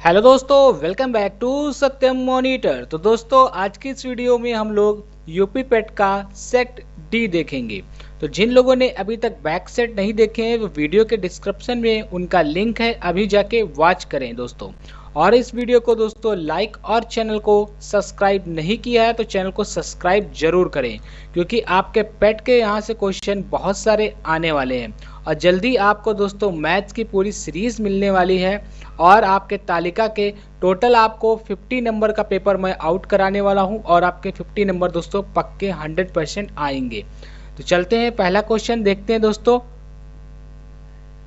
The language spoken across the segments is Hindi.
हेलो दोस्तों, welcome back to Satyam Monitor. तो दोस्तों, आज की इस वीडियो में हम लोग यूपी पेट का सेट डी देखेंगे। तो जिन लोगों ने अभी तक बैक सेट नहीं देखे हैं वो वीडियो के डिस्क्रिप्शन में उनका लिंक है, अभी जाके वॉच करें दोस्तों। और इस वीडियो को दोस्तों लाइक और चैनल को सब्सक्राइब नहीं किया है तो चैनल को सब्सक्राइब जरूर करें, क्योंकि आपके पेट के यहाँ से क्वेश्चन बहुत सारे आने वाले हैं। और जल्दी आपको दोस्तों मैथ्स की पूरी सीरीज मिलने वाली है और आपके तालिका के टोटल आपको 50 नंबर का पेपर मैं आउट कराने वाला हूं और आपके 50 नंबर दोस्तों पक्के 100% आएंगे। तो चलते हैं, पहला क्वेश्चन देखते हैं दोस्तों।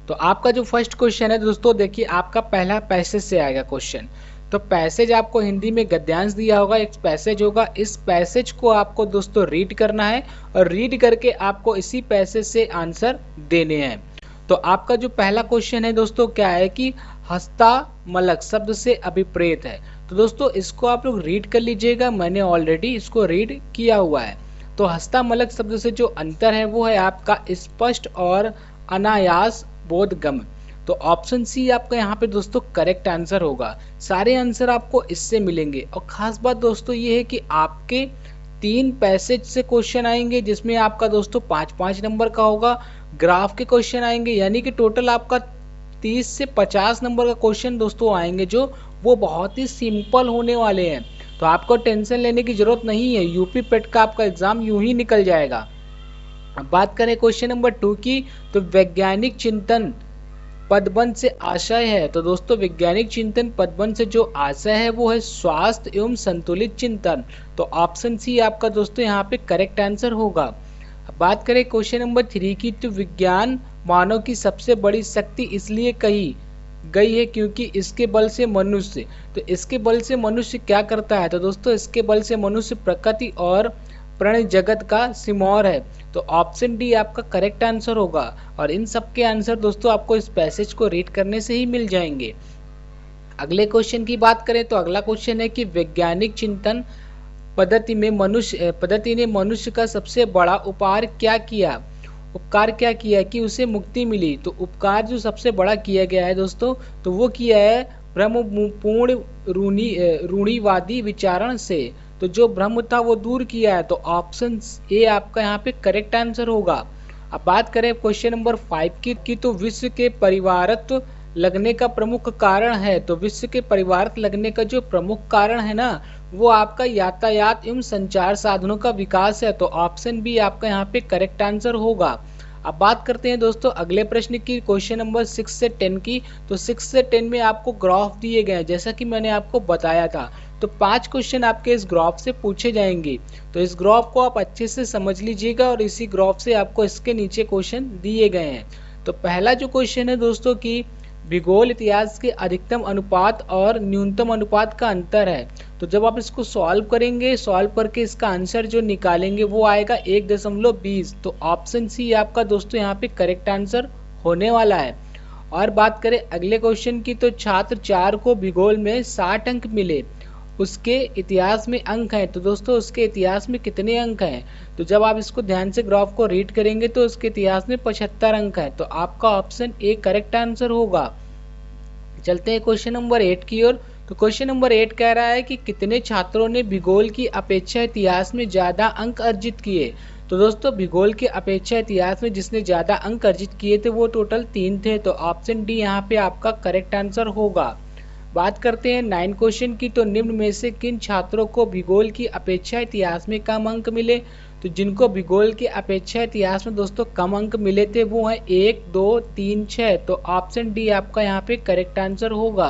तो आपका जो फर्स्ट क्वेश्चन है दोस्तों, देखिए आपका पहला पैसेज से आएगा क्वेश्चन। तो पैसेज आपको हिंदी में गद्यांश दिया होगा, एक पैसेज होगा। इस पैसेज को आपको दोस्तों रीड करना है और रीड करके आपको इसी पैसेज से आंसर देने हैं। तो आपका जो पहला क्वेश्चन है दोस्तों क्या है कि हस्तामलक शब्द से अभिप्रेत है। तो दोस्तों इसको आप लोग रीड कर लीजिएगा, मैंने ऑलरेडी इसको रीड किया हुआ है। तो हस्तामलक शब्द से जो अंतर है वो है आपका स्पष्ट और अनायास बोधगम्य। तो ऑप्शन सी आपका यहाँ पे दोस्तों करेक्ट आंसर होगा। सारे आंसर आपको इससे मिलेंगे। और खास बात दोस्तों ये है कि आपके 3 पैसेज से क्वेश्चन आएंगे, जिसमें आपका दोस्तों 5-5 नंबर का होगा। ग्राफ के क्वेश्चन आएंगे, यानी कि टोटल आपका 30 से 50 नंबर का क्वेश्चन दोस्तों आएंगे, जो वो बहुत ही सिंपल होने वाले हैं। तो आपको टेंशन लेने की जरूरत नहीं है, यूपी पेट का आपका एग्जाम यूं ही निकल जाएगा। अब बात करें क्वेश्चन नंबर 2 की, तो वैज्ञानिक चिंतन पदबंध से आशय है। तो दोस्तों वैज्ञानिक चिंतन पदबंध से जो आशय है वो है स्वास्थ्य एवं संतुलित चिंतन। तो ऑप्शन सी आपका दोस्तों यहाँ पे करेक्ट आंसर होगा। अब बात करें क्वेश्चन नंबर 3 की, तो विज्ञान मानव की सबसे बड़ी शक्ति इसलिए कही गई है क्योंकि इसके बल से मनुष्य, तो इसके बल से मनुष्य क्या करता है। तो दोस्तों इसके बल से मनुष्य प्रकृति और प्राणी जगत का सिमौर है। तो ऑप्शन डी आपका करेक्ट आंसर होगा। और इन सब के आंसर दोस्तों आपको इस पैसेज को रीड करने से ही मिल जाएंगे। अगले क्वेश्चन की बात करें तो अगला क्वेश्चन है कि वैज्ञानिक चिंतन पद्धति ने मनुष्य का सबसे बड़ा उपकार क्या किया कि उसे मुक्ति मिली। तो उपकार जो सबसे बड़ा किया गया है दोस्तों, तो वो किया है ब्रह्मपूर्ण रूढ़िवादी विचारण से। तो जो भ्रम था वो दूर किया है। तो ऑप्शन ए आपका यहाँ पे करेक्ट आंसर होगा। अब बात करें क्वेश्चन नंबर 5 की, तो विश्व के परिवारत्व लगने का प्रमुख कारण है। तो विश्व के परिवारत्व लगने का जो प्रमुख कारण है ना, वो आपका यातायात एवं संचार साधनों का विकास है। तो ऑप्शन बी आपका यहाँ पे करेक्ट आंसर होगा। अब बात करते हैं दोस्तों अगले प्रश्न की, क्वेश्चन नंबर 6 से 10 की। तो 6 से 10 में आपको ग्राफ दिए गए हैं, जैसा कि मैंने आपको बताया था। तो 5 क्वेश्चन आपके इस ग्राफ से पूछे जाएंगे। तो इस ग्राफ को आप अच्छे से समझ लीजिएगा और इसी ग्राफ से आपको इसके नीचे क्वेश्चन दिए गए हैं। तो पहला जो क्वेश्चन है दोस्तों की, भूगोल इतिहास के अधिकतम अनुपात और न्यूनतम अनुपात का अंतर है। तो जब आप इसको सॉल्व करेंगे, सॉल्व करके इसका आंसर जो निकालेंगे वो आएगा 1.20। तो ऑप्शन सी आपका दोस्तों यहाँ पे करेक्ट आंसर होने वाला है। और बात करें अगले क्वेश्चन की, तो छात्र 4 को भूगोल में 60 अंक मिले, उसके इतिहास में अंक हैं। तो दोस्तों उसके इतिहास में कितने अंक हैं। तो जब आप इसको ध्यान से ग्राफ को रीड करेंगे तो उसके इतिहास में 75 अंक है। तो आपका ऑप्शन ए करेक्ट आंसर होगा। चलते हैं क्वेश्चन नंबर 8 की ओर। तो क्वेश्चन नंबर 8 कह रहा है कि कितने छात्रों ने भूगोल की अपेक्षा इतिहास में ज्यादा अंक अर्जित किए। तो दोस्तों भूगोल की अपेक्षा इतिहास में जिसने ज्यादा अंक अर्जित किए थे वो टोटल 3 थे। तो ऑप्शन डी यहाँ पे आपका करेक्ट आंसर होगा। बात करते हैं 9 क्वेश्चन की, तो निम्न में से किन छात्रों को भूगोल की अपेक्षा इतिहास में कम अंक मिले। तो जिनको भूगोल की अपेक्षा इतिहास में दोस्तों कम अंक मिले थे वो है 1, 2, 3, 6। तो ऑप्शन डी आपका यहाँ पे करेक्ट आंसर होगा।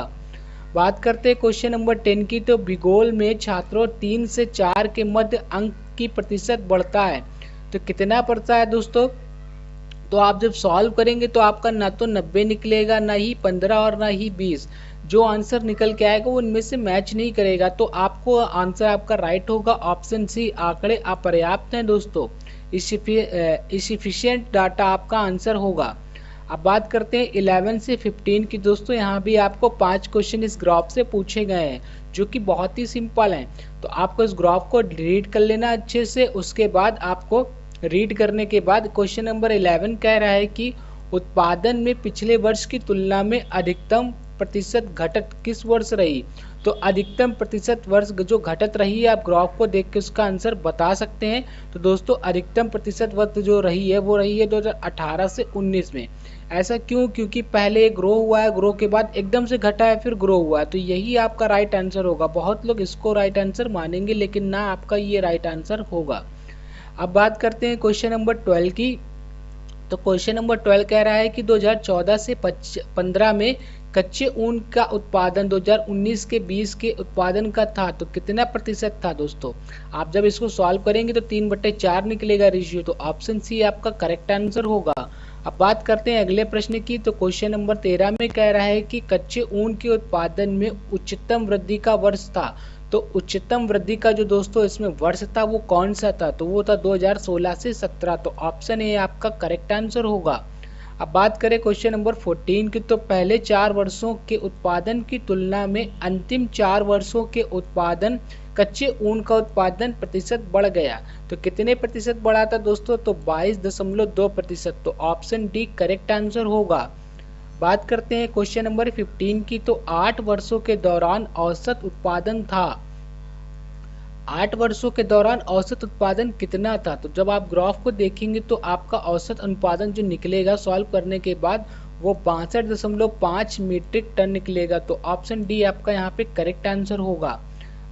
बात करते हैं क्वेश्चन नंबर 10 की, तो भूगोल में छात्रों 3 से 4 के मध्य अंक की प्रतिशत बढ़ता है। तो कितना बढ़ता है दोस्तों। तो आप जब सॉल्व करेंगे तो आपका ना तो 90 निकलेगा, ना ही 15 और ना ही 20। जो आंसर निकल के आएगा वो इनमें से मैच नहीं करेगा। तो आपको आंसर आपका राइट होगा ऑप्शन सी। आंकड़े अपर्याप्त हैं दोस्तों, इनसफिशिएंट डाटा आपका आंसर होगा। अब बात करते हैं 11 से 15 की। दोस्तों यहाँ भी आपको 5 क्वेश्चन इस ग्राफ से पूछे गए हैं, जो कि बहुत ही सिंपल हैं। तो आपको इस ग्राफ को रीड कर लेना अच्छे से। उसके बाद आपको रीड करने के बाद क्वेश्चन नंबर 11 कह रहा है कि उत्पादन में पिछले वर्ष की तुलना में अधिकतम प्रतिशत घटत किस वर्ष रही? तो अधिकतम प्रतिशत वर्ष जो घटत रही है, आप ग्राफ को देख के उसका आंसर बता सकते हैं। तो दोस्तों अधिकतम प्रतिशत वर्ष जो रही है वो रही है 2018 से 19 में। ऐसा क्यों? क्योंकि पहले ग्रो हुआ है, ग्रो के बाद एकदम से घटा है, फिर ग्रो हुआ है। तो यही आपका राइट आंसर होगा। बहुत लोग इसको राइट आंसर मानेंगे, लेकिन ना, आपका ये राइट आंसर होगा। अब बात करते हैं क्वेश्चन नंबर 12 की। तो क्वेश्चन नंबर 12 कह रहा है कि 2014 से 15 में कच्चे ऊन का उत्पादन 2019 के 20 के उत्पादन का था, तो कितना प्रतिशत था? दोस्तों आप जब इसको सॉल्व करेंगे तो 3/4 निकलेगा रेशियो। तो ऑप्शन सी आपका करेक्ट आंसर होगा। अब बात करते हैं अगले प्रश्न की। तो क्वेश्चन नंबर 13 में कह रहा है कि कच्चे ऊन के उत्पादन में उच्चतम वृद्धि का वर्ष था। तो उच्चतम वृद्धि का जो दोस्तों इसमें वर्ष था वो कौन सा था? तो वो था 2016 से 17। तो ऑप्शन ए आपका करेक्ट आंसर होगा। अब बात करें क्वेश्चन नंबर 14 की। तो पहले 4 वर्षों के उत्पादन की तुलना में अंतिम 4 वर्षों के उत्पादन कच्चे ऊन का उत्पादन प्रतिशत बढ़ गया। तो कितने प्रतिशत बढ़ा था दोस्तों? तो 22.2%। तो ऑप्शन डी करेक्ट आंसर होगा। बात करते हैं क्वेश्चन नंबर 15 की। तो 8 वर्षों के दौरान औसत उत्पादन था। 8 वर्षों के दौरान औसत उत्पादन कितना था? तो जब आप ग्राफ को देखेंगे तो आपका औसत उत्पादन जो निकलेगा सॉल्व करने के बाद वो 62.5 मीट्रिक टन निकलेगा। तो ऑप्शन डी आपका यहाँ पे करेक्ट आंसर होगा।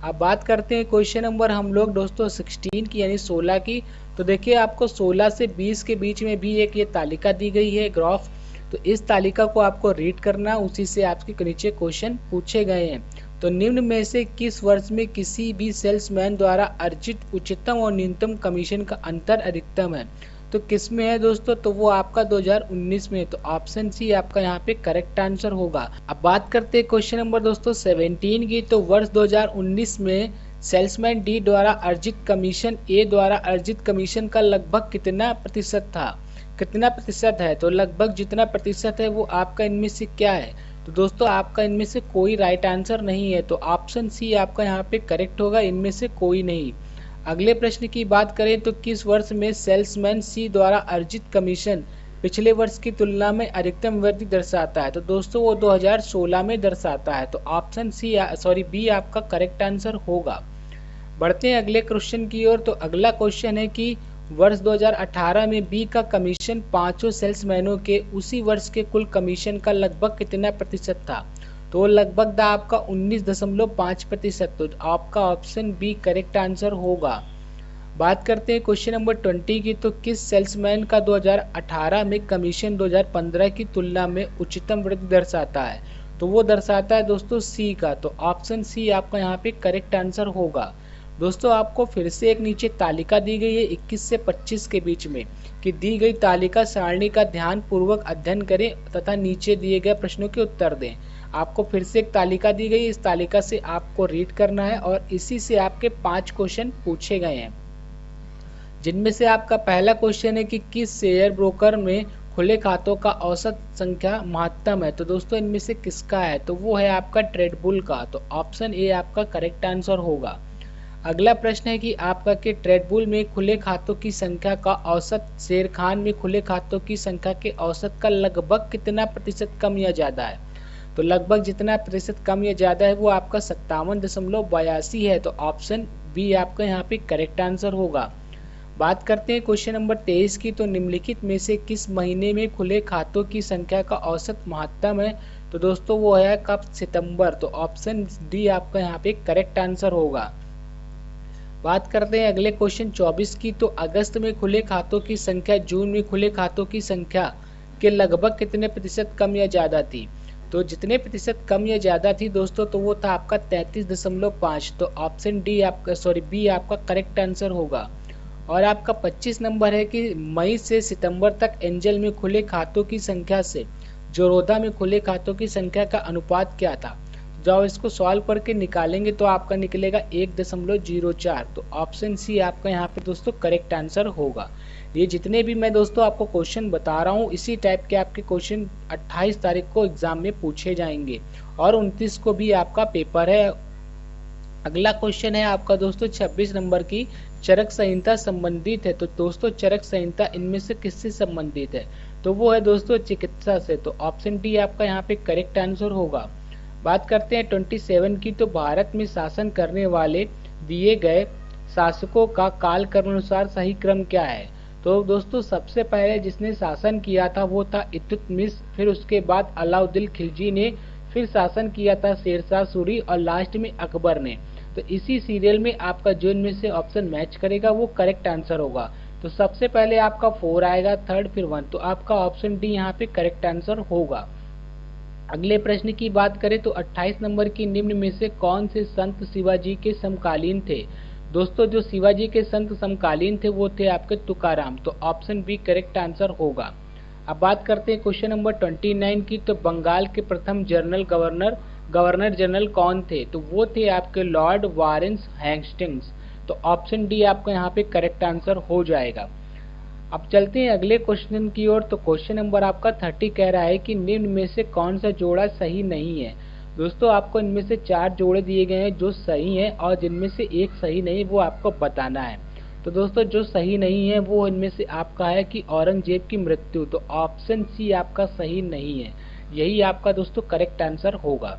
अब बात करते हैं क्वेश्चन नंबर हम लोग दोस्तों 16 की यानी 16 की। तो देखिए आपको 16 से 20 के बीच में भी एक ये तालिका दी गई है ग्राफ। तो इस तालिका को आपको रीड करना, उसी से आपके नीचे क्वेश्चन पूछे गए हैं। तो निम्न में से किस वर्ष में किसी भी सेल्समैन द्वारा अर्जित उच्चतम और न्यूनतम कमीशन का अंतर अधिकतम है? तो किस में है दोस्तों? तो वो आपका 2019 में है। तो ऑप्शन सी आपका यहाँ पे करेक्ट आंसर होगा। अब बात करते हैं क्वेश्चन नंबर दोस्तों 17 की। तो वर्ष 2019 में सेल्समैन डी द्वारा अर्जित कमीशन ए द्वारा अर्जित कमीशन का लगभग कितना प्रतिशत था? कितना प्रतिशत है? तो लगभग जितना प्रतिशत है वो आपका इनमें से क्या है? तो दोस्तों आपका इनमें से कोई राइट आंसर नहीं है। तो ऑप्शन सी आपका यहाँ पे करेक्ट होगा, इनमें से कोई नहीं। अगले प्रश्न की बात करें तो किस वर्ष में सेल्समैन सी द्वारा अर्जित कमीशन पिछले वर्ष की तुलना में अधिकतम वृद्धि दर्शाता है? तो दोस्तों वो 2016 में दर्शाता है। तो ऑप्शन बी आपका करेक्ट आंसर होगा। बढ़ते हैं अगले क्वेश्चन की ओर। तो अगला क्वेश्चन है कि वर्ष 2018 में बी का कमीशन 5 सेल्समैनों के उसी वर्ष के कुल कमीशन का लगभग कितना प्रतिशत था? तो लगभग था आपका 19.5%। तो आपका ऑप्शन बी करेक्ट आंसर होगा। बात करते हैं क्वेश्चन नंबर 20 की। तो किस सेल्समैन का 2018 में कमीशन 2015 की तुलना में उच्चतम वृद्धि दर्शाता है? तो वो दर्शाता है दोस्तों सी का। तो ऑप्शन सी आपका यहाँ पे करेक्ट आंसर होगा। दोस्तों आपको फिर से एक नीचे तालिका दी गई है 21 से 25 के बीच में कि दी गई तालिका सारणी का ध्यान पूर्वक अध्ययन करें तथा नीचे दिए गए प्रश्नों के उत्तर दें। आपको फिर से एक तालिका दी गई, इस तालिका से आपको रीड करना है और इसी से आपके 5 क्वेश्चन पूछे गए हैं, जिनमें से आपका पहला क्वेश्चन है कि किस शेयर ब्रोकर में खुले खातों का औसत संख्या महत्तम है? तो दोस्तों इनमें से किसका है? तो वो है आपका ट्रेडबुल का। तो ऑप्शन ए आपका करेक्ट आंसर होगा। अगला प्रश्न है कि आपका के ट्रेडबुल में खुले खातों की संख्या का औसत शेर खान में खुले खातों की संख्या के औसत का लगभग कितना प्रतिशत कम या ज्यादा है? तो लगभग जितना प्रतिशत कम या ज्यादा है वो आपका 57.82 है। तो ऑप्शन बी आपका यहाँ पे करेक्ट आंसर होगा। बात करते हैं क्वेश्चन नंबर 23 की। तो निम्नलिखित में से किस महीने में खुले खातों की संख्या का औसत महत्तम है? तो दोस्तों वो है कब? सितंबर। तो ऑप्शन डी आपका यहाँ पे करेक्ट आंसर होगा। बात करते हैं अगले क्वेश्चन 24 की। तो अगस्त में खुले खातों की संख्या जून में खुले खातों की संख्या के लगभग कितने प्रतिशत कम या ज्यादा थी? तो जितने प्रतिशत कम या ज्यादा थी दोस्तों तो वो था आपका 33.5। तो ऑप्शन डी आपका बी आपका करेक्ट आंसर होगा। और आपका 25 नंबर है कि मई से सितंबर तक एंजल में खुले खातों की संख्या से जोरोदा में खुले खातों की संख्या का अनुपात क्या था? जब इसको सॉल्व करके निकालेंगे तो आपका निकलेगा 1.04। तो ऑप्शन सी आपका यहाँ पे दोस्तों करेक्ट आंसर होगा। ये जितने भी मैं दोस्तों आपको क्वेश्चन बता रहा हूँ इसी टाइप के आपके क्वेश्चन 28 तारीख को एग्जाम में पूछे जाएंगे और 29 को भी आपका पेपर है। अगला क्वेश्चन है आपका दोस्तों 26 नंबर की, चरक संहिता संबंधित है। तो दोस्तों चरक संहिता इनमें से किससे संबंधित है? तो वो है दोस्तों चिकित्सा से। तो ऑप्शन डी आपका यहाँ पे करेक्ट आंसर होगा। बात करते हैं 27 की। तो भारत में शासन करने वाले दिए गए शासकों का काल क्रमानुसार सही क्रम क्या है? तो दोस्तों सबसे पहले जिसने शासन किया था वो था इल्तुतमिश, फिर उसके बाद अलाउद्दीन खिलजी ने, फिर शासन किया था शेरशाह सूरी और लास्ट में अकबर ने। तो इसी सीरियल में आपका जो इनमें से ऑप्शन मैच करेगा वो करेक्ट आंसर होगा। तो सबसे पहले आपका 4 आएगा, थर्ड फिर 1, तो आपका ऑप्शन डी यहाँ पे करेक्ट आंसर होगा। अगले प्रश्न की बात करें तो 28 नंबर की, निम्न में से कौन से संत शिवाजी के समकालीन थे? दोस्तों जो शिवाजी के संत समकालीन थे वो थे आपके तुकाराम। तो ऑप्शन बी करेक्ट आंसर होगा। अब बात करते हैं क्वेश्चन नंबर 29 की। तो बंगाल के प्रथम गवर्नर जनरल कौन थे? तो वो थे आपके लॉर्ड वारेन हेस्टिंग्स। तो ऑप्शन डी आपका यहाँ पे करेक्ट आंसर हो जाएगा। अब चलते हैं अगले क्वेश्चन की ओर। तो क्वेश्चन नंबर आपका 30 कह रहा है कि निम्न में से कौन सा जोड़ा सही नहीं है? दोस्तों आपको इनमें से 4 जोड़े दिए गए हैं जो सही हैं, और जिनमें से एक सही नहीं वो आपको बताना है। तो दोस्तों जो सही नहीं है वो इनमें से आपका है कि औरंगजेब की मृत्यु। तो ऑप्शन सी आपका सही नहीं है, यही आपका दोस्तों करेक्ट आंसर होगा।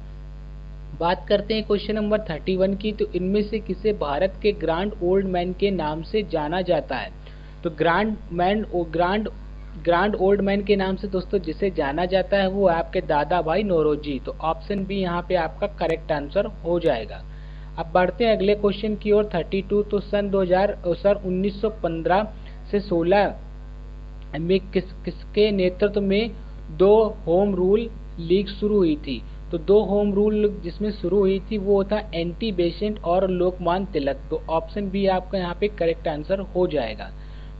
बात करते हैं क्वेश्चन नंबर 31 की। तो इनमें से किसे भारत के ग्रांड ओल्ड मैन के नाम से जाना जाता है? तो ग्रांड ओल्ड मैन के नाम से दोस्तों जिसे जाना जाता है वो आपके दादा भाई नौरोजी। तो ऑप्शन बी यहाँ पे आपका करेक्ट आंसर हो जाएगा। अब बढ़ते हैं अगले क्वेश्चन की ओर 32। तो सन 1915 से 16 में किसके नेतृत्व में 2 होम रूल लीग शुरू हुई थी? तो 2 होम रूल जिसमें शुरू हुई थी वो था एंटी बेसेंट और लोकमान्य तिलक। तो ऑप्शन बी आपका यहाँ पे करेक्ट आंसर हो जाएगा।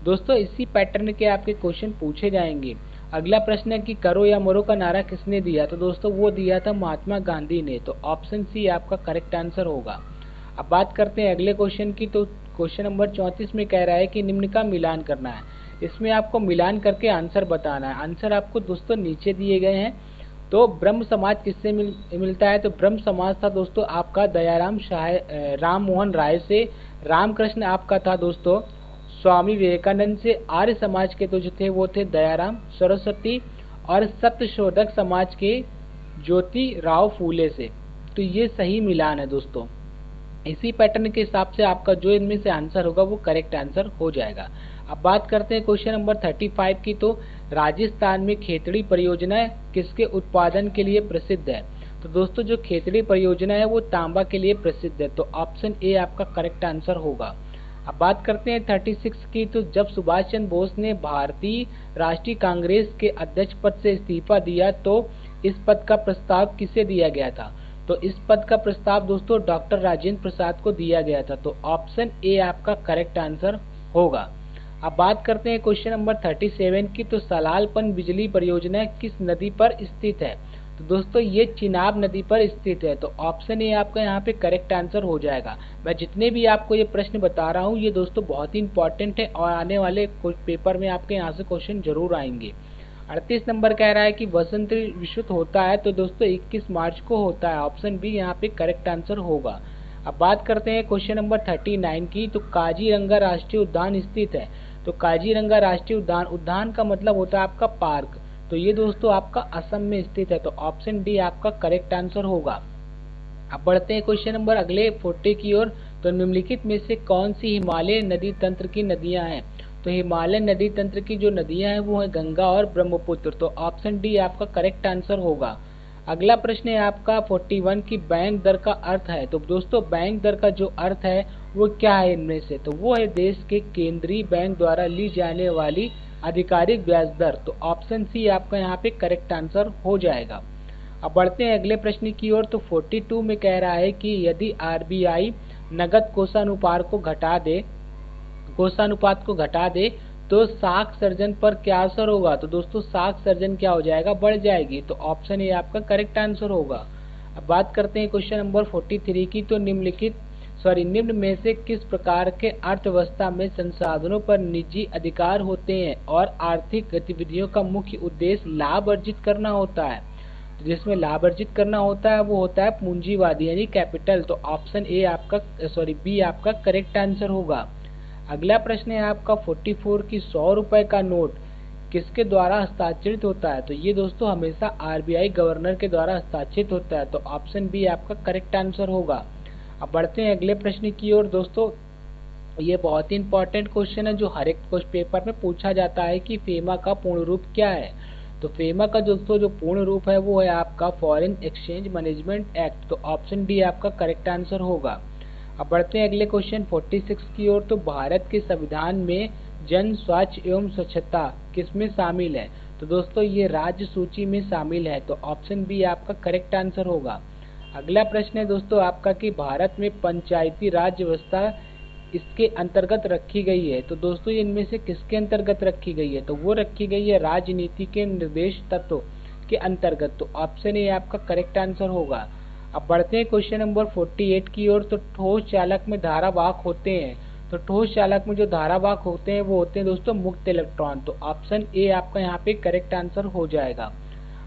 दोस्तों इसी पैटर्न के आपके क्वेश्चन पूछे जाएंगे। अगला प्रश्न है कि करो या मरो का नारा किसने दिया? तो दोस्तों वो दिया था महात्मा गांधी ने। तो ऑप्शन सी आपका करेक्ट आंसर होगा। अब बात करते हैं अगले क्वेश्चन की। तो क्वेश्चन नंबर 34 में कह रहा है कि निम्न का मिलान करना है। इसमें आपको मिलान करके आंसर बताना है। आंसर आपको दोस्तों नीचे दिए गए हैं। तो ब्रह्म समाज किससे मिलता है? तो ब्रह्म समाज था दोस्तों आपका राम मोहन राय से। रामकृष्ण आपका था दोस्तों स्वामी विवेकानंद से। आर्य समाज के तो जो थे वो थे दयाराम सरस्वती, और सत्यशोधक समाज के ज्योति राव फूले से। तो ये सही मिलान है दोस्तों। इसी पैटर्न के हिसाब से आपका जो इनमें से आंसर होगा वो करेक्ट आंसर हो जाएगा। अब बात करते हैं क्वेश्चन नंबर 35 की। तो राजस्थान में खेतड़ी परियोजना किसके उत्पादन के लिए प्रसिद्ध है? तो दोस्तों जो खेतड़ी परियोजना है वो तांबा के लिए प्रसिद्ध है। तो ऑप्शन ए आपका करेक्ट आंसर होगा। अब बात करते हैं 36 की। तो जब सुभाष चंद्र बोस ने भारतीय राष्ट्रीय कांग्रेस के अध्यक्ष पद से इस्तीफा दिया तो इस पद का प्रस्ताव किसे दिया गया था? तो इस पद का प्रस्ताव दोस्तों डॉक्टर राजेंद्र प्रसाद को दिया गया था। तो ऑप्शन ए आपका करेक्ट आंसर होगा। अब बात करते हैं क्वेश्चन नंबर 37 की। तो सलाल पनबिजली परियोजना किस नदी पर स्थित है? तो दोस्तों ये चिनाब नदी पर स्थित है। तो ऑप्शन ए आपका यहाँ पे करेक्ट आंसर हो जाएगा। मैं जितने भी आपको ये प्रश्न बता रहा हूँ ये दोस्तों बहुत ही इंपॉर्टेंट है और आने वाले पेपर में आपके यहाँ से क्वेश्चन जरूर आएंगे। 38 नंबर कह रहा है कि वसंत विश्व होता है। तो दोस्तों 21 मार्च को होता है। ऑप्शन बी यहाँ पे करेक्ट आंसर होगा। अब बात करते हैं क्वेश्चन नंबर 39 की। तो काजीरंगा राष्ट्रीय उद्यान स्थित है। तो काजीरंगा राष्ट्रीय उद्यान का मतलब होता है आपका पार्क। तो ये दोस्तों आपका असम में स्थित है। तो ऑप्शन डी आपका करेक्ट आंसर होगा। अब बढ़ते हैं क्वेश्चन नंबर अगले 40 की ओर। तो निम्नलिखित में से कौन सी हिमालय नदी तंत्र की नदियां हैं? तो हिमालय नदी तंत्र की जो नदियां हैं वो है गंगा और ब्रह्मपुत्र। तो ऑप्शन डी आपका करेक्ट आंसर होगा। अगला प्रश्न है आपका 41 की बैंक दर का अर्थ है। तो दोस्तों बैंक दर का जो अर्थ है वो क्या है इनमें से? तो वो है देश के केंद्रीय बैंक द्वारा ली जाने वाली आधिकारिक ब्याज दर। तो ऑप्शन सी आपका यहाँ पे करेक्ट आंसर हो जाएगा। अब बढ़ते हैं अगले प्रश्न की ओर। तो 42 में कह रहा है कि यदि आरबीआई नगद कोषानुपात को घटा दे तो साख सर्जन पर क्या असर होगा? तो दोस्तों साख सर्जन क्या हो जाएगा? बढ़ जाएगी। तो ऑप्शन ए आपका करेक्ट आंसर होगा। अब बात करते हैं क्वेश्चन नंबर 43 की। तो निम्न में से किस प्रकार के अर्थव्यवस्था में संसाधनों पर निजी अधिकार होते हैं और आर्थिक गतिविधियों का मुख्य उद्देश्य लाभ अर्जित करना होता है? तो जिसमें लाभ अर्जित करना होता है वो होता है पूंजीवादी यानी कैपिटल। तो ऑप्शन बी आपका करेक्ट आंसर होगा। अगला प्रश्न है आपका 44 की 100 रुपए का नोट किसके द्वारा हस्ताक्षरित होता है? तो ये दोस्तों हमेशा आरबीआई गवर्नर के द्वारा हस्ताक्षरित होता है। तो ऑप्शन बी आपका करेक्ट आंसर होगा। अब बढ़ते हैं अगले प्रश्न की ओर। दोस्तों ये बहुत ही इंपॉर्टेंट क्वेश्चन है जो हर एक पेपर में पूछा जाता है कि फेमा का पूर्ण रूप क्या है। तो फेमा का दोस्तों जो पूर्ण रूप है वो है आपका फॉरेन एक्सचेंज मैनेजमेंट एक्ट। तो ऑप्शन डी आपका करेक्ट आंसर होगा। अब बढ़ते हैं अगले क्वेश्चन 46 की ओर। तो भारत के संविधान में जन स्वच्छ एवं स्वच्छता किसमें शामिल है? तो दोस्तों ये राज्य सूची में शामिल है। तो ऑप्शन बी आपका करेक्ट आंसर होगा। अगला प्रश्न है दोस्तों आपका कि भारत में पंचायती राज व्यवस्था इसके अंतर्गत रखी गई है। तो दोस्तों इनमें से किसके अंतर्गत रखी गई है? तो वो रखी गई है राजनीति के निर्देश तत्व के अंतर्गत। तो ऑप्शन ए आपका करेक्ट आंसर होगा। अब बढ़ते हैं क्वेश्चन नंबर 48 की ओर। तो ठोस चालक में धारावाहक होते हैं। तो ठोस चालक में जो धारावाहक होते हैं वो होते हैं दोस्तों मुक्त इलेक्ट्रॉन। तो ऑप्शन ए आपका यहाँ पे करेक्ट आंसर हो जाएगा।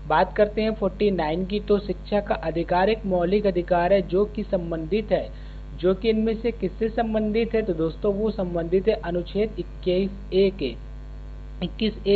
बात करते हैं 49 की। तो शिक्षा का अधिकार एक मौलिक अधिकार है जो कि संबंधित है, जो कि इनमें से किससे संबंधित है? तो दोस्तों वो संबंधित है अनुच्छेद 21A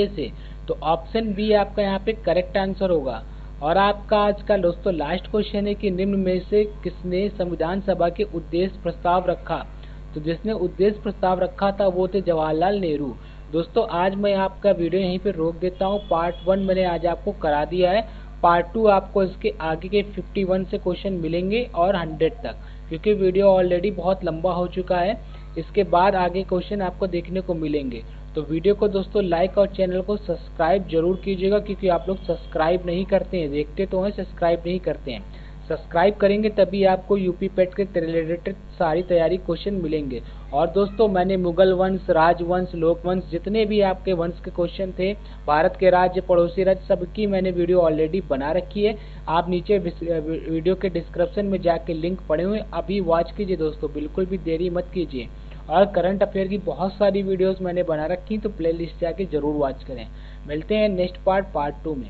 से। तो ऑप्शन बी आपका यहाँ पे करेक्ट आंसर होगा। और आपका आज का दोस्तों लास्ट क्वेश्चन है कि निम्न में से किसने संविधान सभा के उद्देश्य प्रस्ताव रखा? तो जिसने उद्देश्य प्रस्ताव रखा था वो थे जवाहरलाल नेहरू। दोस्तों आज मैं आपका वीडियो यहीं पे रोक देता हूँ। पार्ट 1 मैंने आज आपको करा दिया है। पार्ट 2 आपको इसके आगे के 51 से क्वेश्चन मिलेंगे और 100 तक, क्योंकि वीडियो ऑलरेडी बहुत लंबा हो चुका है। इसके बाद आगे क्वेश्चन आपको देखने को मिलेंगे। तो वीडियो को दोस्तों लाइक और चैनल को सब्सक्राइब जरूर कीजिएगा, क्योंकि आप लोग सब्सक्राइब नहीं करते हैं, देखते तो हैं सब्सक्राइब नहीं करते हैं। सब्सक्राइब करेंगे तभी आपको यूपी पेट के रिलेटेड सारी तैयारी क्वेश्चन मिलेंगे। और दोस्तों मैंने मुगल वंश, राजवंश, लोकवंश, जितने भी आपके वंश के क्वेश्चन थे, भारत के राज्य, पड़ोसी राज्य, सबकी मैंने वीडियो ऑलरेडी बना रखी है। आप नीचे वीडियो के डिस्क्रिप्शन में जाके लिंक पड़े हुए अभी वॉच कीजिए दोस्तों, बिल्कुल भी देरी मत कीजिए। और करंट अफेयर की बहुत सारी वीडियोस मैंने बना रखी, तो प्लेलिस्ट जाके जरूर वॉच करें। मिलते हैं नेक्स्ट पार्ट 2 में।